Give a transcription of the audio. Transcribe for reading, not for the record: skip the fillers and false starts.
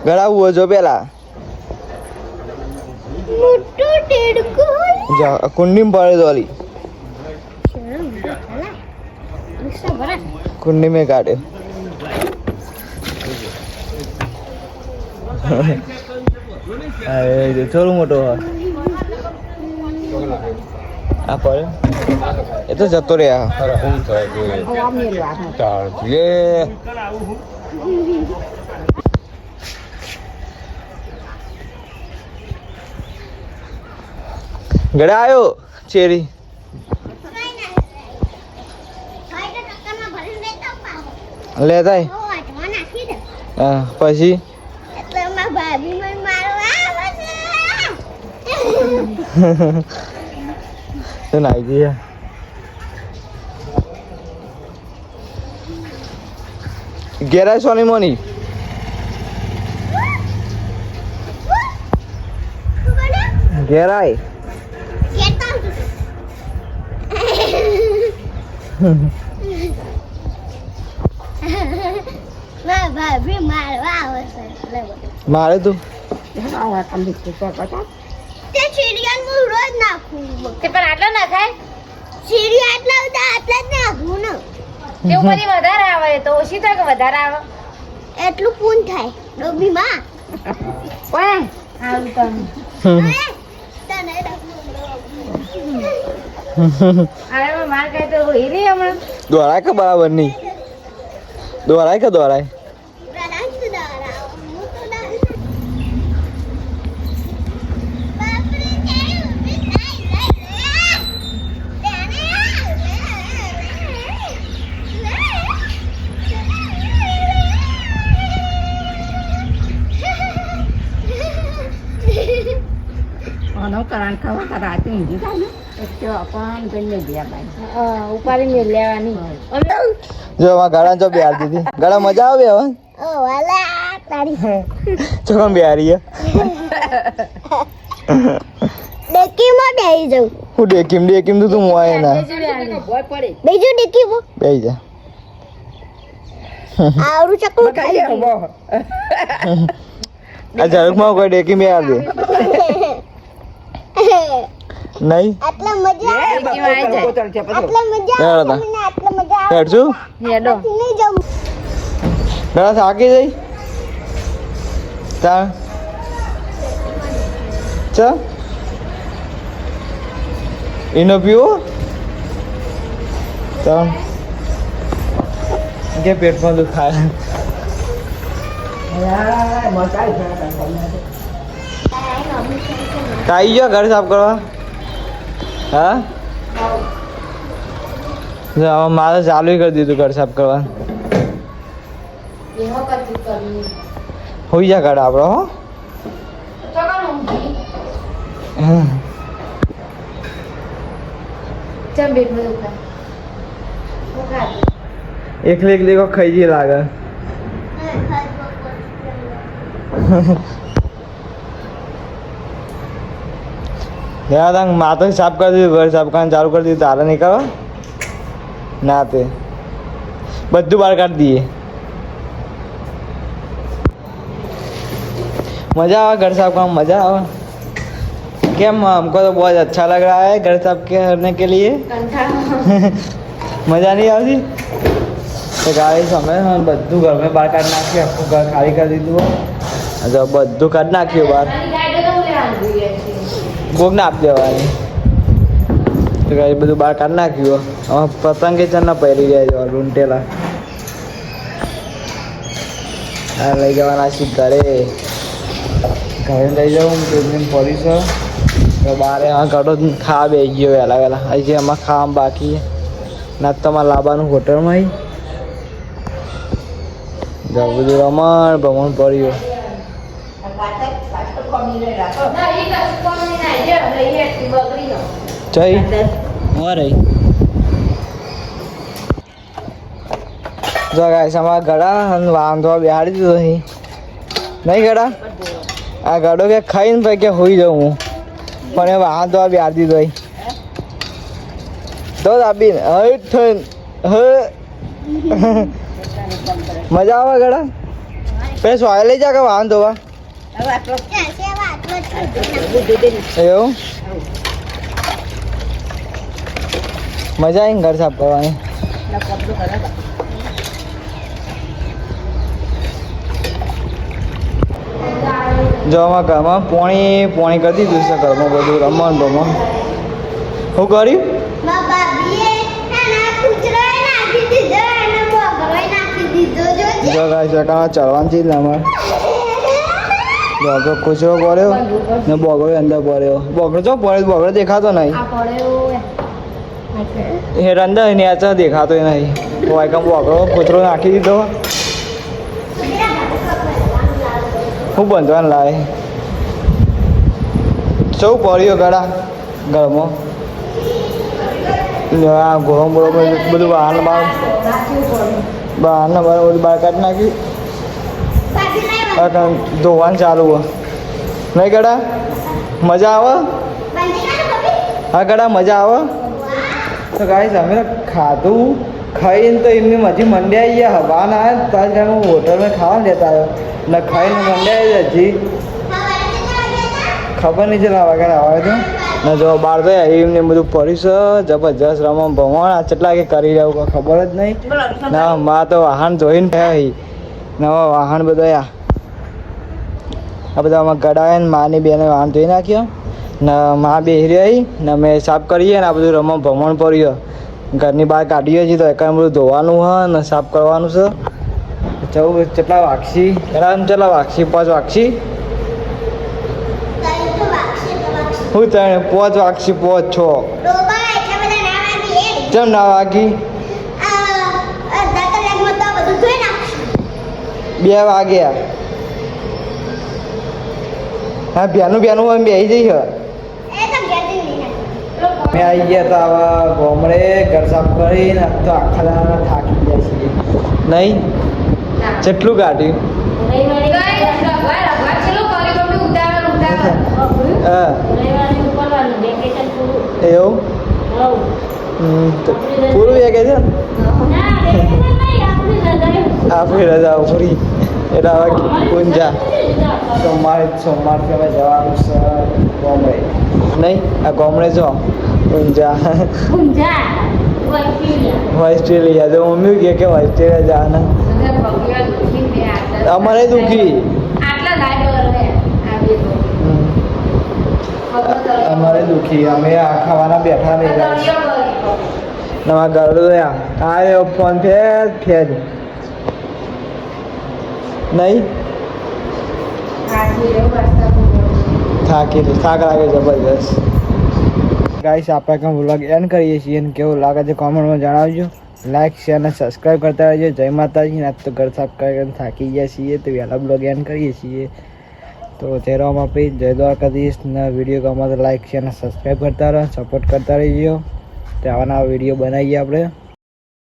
ગળાવું જો પેલા કુંડી પડે દોરી કુંડી में काटे અરે થોડું મોટો હા આ પડે એ તો જતો રહ્યા ગળા આવ્યો ચેરી લેતા હા પછી તો નાઈ ગયા ગેરાય સોની મોની ગેરાય મારે તું વધારે આવે તો ઓછી થાય કે વધારે આવે એટલું પૂન થાય ડોબી માં માર કઈ તો હીરી હમણાં દોરાય કે બરાબર નહીં દોરાય કે દોરાય કરાણ ખાવા રાતે ઊંઘી થાય ને તો આપણ ગઈને ગયા ઉપાડી મેં લેવાની જો આમાં ગળા જો બિહાર દીધી ગળા મજા આવે હવે ચોકમ બિહારી ડેકીમાં બેહી જાઉં હું ડેકીમ તો તું મોય ના બીજું ડેકીમાં બેહી જા આવરું ચકલું ખાઈ આ ઝડકમાં કોઈ ડેકી બિહાર દે નહીં આટલા મજા આટલા મજા હેડશું હેડો નહીં જાઉં ગળા થાકી જઈ તા ચ એનો પીવો તો કે પેટમાં દુખાય આવી ગયો ઘર સાફ કરવા હા મારે ચાલુ કરી દીધું ઘર સાફ કરવા હોઈ જા ઘર આપણો હો એકલી કો ખાઈ જી લાગે માં તો સાફ કરી દીધું ઘર સાફ કરવાનું ચાલુ કરી દીધું તારે નહીં કરવા ના તે બધું બહાર કાઢી દઈએ मजा आवा घर साफ काम मजा आवा क्या हमको तो बहुत अच्छा लग रहा है घर साफ करने के लिए मजा नहीं आती तो गाइस हमें બધું घर में बाहर काट नाखी आखું घर खाली कर દીધું જો બધું કાઢ નાખ્યું બહાર કોક ને આપી દેવાની તો ગાઈસ બધું બહાર કાઢ નાખ્યું હવે પતંગે ચના પહેરી ગયા જો રૂંટેલા આ લઈ જવાના છે ઘરે ઘરે લઈ જાઉં પ્રેગ્નેન્ટ પડી છે તો બારે હા ઘડો ખાવા બેસી ગયો વહેલા વહેલા હજી એમાં ખાવામાં બાકી ના તમારે લાવવાનું હોટલમાં જવું બધું રમણ ભમણ પડ્યું જઈ રહી જો ગાઈસ અમારા ગળા વાંધો બેહાડી દીધો અહીં નહીં ગળા આ ગાડો કે ખાઈને પછી કે હોઈ જાઉં હું પણ એ વાહન તો બેહાડી દીધો અહીં તો આપીને હટ થઈને હ મજા આવે ગળા પેલા સોય લઈ જા કે વાહન ધોવા હવે આટલો એવું મજા આવી ને ઘર સાફ કરવાની કપડું કરે જો અમારા ઘરમાં પોણી કરી દીધું છે ઘરમાં બધું રમણ ભમણ શું કર્યું જો ગાઈસ કાકા ચડવાનું છે ને અમારે જો આપણો કૂચરો પડ્યો ને બોગડો અંદર પડ્યો બોગડો ચો પડ્યો બોગડો દેખાતો નહીં આ પડ્યો એ અંદર નેચર દેખાતો નહીં તો આઈકમ બોગડો કૂચરો નાખી દીધો હું બંધવાનું લાવે સૌ પડ્યો ગળા ઘરમાં આ ગોળો બોળો બધું બહાર બહાર બધું બહાર કાઢી નાખ્યું ધોવાનું ચાલુ હોય નહીં ગળા મજા આવે હા ગળા મજા આવે તો ગાઈસ અમે ખાધું ખાઈને તો એમની મજી મંડ્યા ગયા હવા ના આવે તાજ ગામે હોટલમાં ખાવા લેતા આવ્યો ને ખાઈને મંડ્યા હજી ખબર નહીં ચલા વાગે આવે તો ને જો બહાર તો એમને બધું પડી છે જબરજસ્ત રમણ ભમણ આ કેટલા કે કરી રહ્યું કોઈ ખબર જ નહીં ના માં તો વાહન ધોઈને થયા નવા વાહન બધા આ બધા આમાં ગડાય ને માની બેને વાહન ધોઈ નાખ્યો ને માં બેસી રહી ને અમે સાફ કરીએ ને આ બધું રમણ ભમણ પડ્યો ઘરની બહાર કાઢીએ છીએ તો એકાદ બધું ધોવાનું હોય ને સાફ કરવાનું છે કેટલા વાગશી કેટલા વાગશી 5 વાગશી હું તને 5 વાગશી 5 6 કેમ ના વાગી 2 વાગ્યા હા પ્યાનું હોય બેસી જઈ મેં આવી ગયા હતા આવા ગોમડે ઘર સાફ કરીને તો આખા દાડા થાકી ગયા છીએ નહીં કેટલું કાઢ્યું હા એવું પૂરું વેકેશન આપણી રજા પૂરી એટલે હવે ઊંઝા સોમવારથી અમે જવાનું છે ગોમડે નહીં આ ગોમડે જો ઊંઝા ઓસ્ટ્રેલિયા તો મમ્મી કહે કે ઓસ્ટ્રેલિયા જવાના અમારે દુખી અમારે દુખી અમે આ ખાવાના બેઠા નહીં નવા ઘર આ ફોન ફેર નહીં થાક લાગે જબરજસ્ત ગાઈસ આપણે કંઈ વ્લોગ એન્ડ કરીએ છીએ અને કેવું લાગે છે કોમેન્ટમાં જણાવજો લાઈક શેર અને સબસ્ક્રાઈબ કરતા રહેજો જય માતાજી આજ તો ઘર સાફ કરીને થાકી ગયા છીએ તો વહેલા બ્લોગ એન્ડ કરીએ છીએ તો ચહેરામાં આપી જય દ્વારકાધીશ ને વિડીયો ગમે તો લાઈક શેર અને સબસ્ક્રાઈબ કરતા રહો સપોર્ટ કરતા રહીજો તો આવાના વિડીયો બનાવીએ આપણે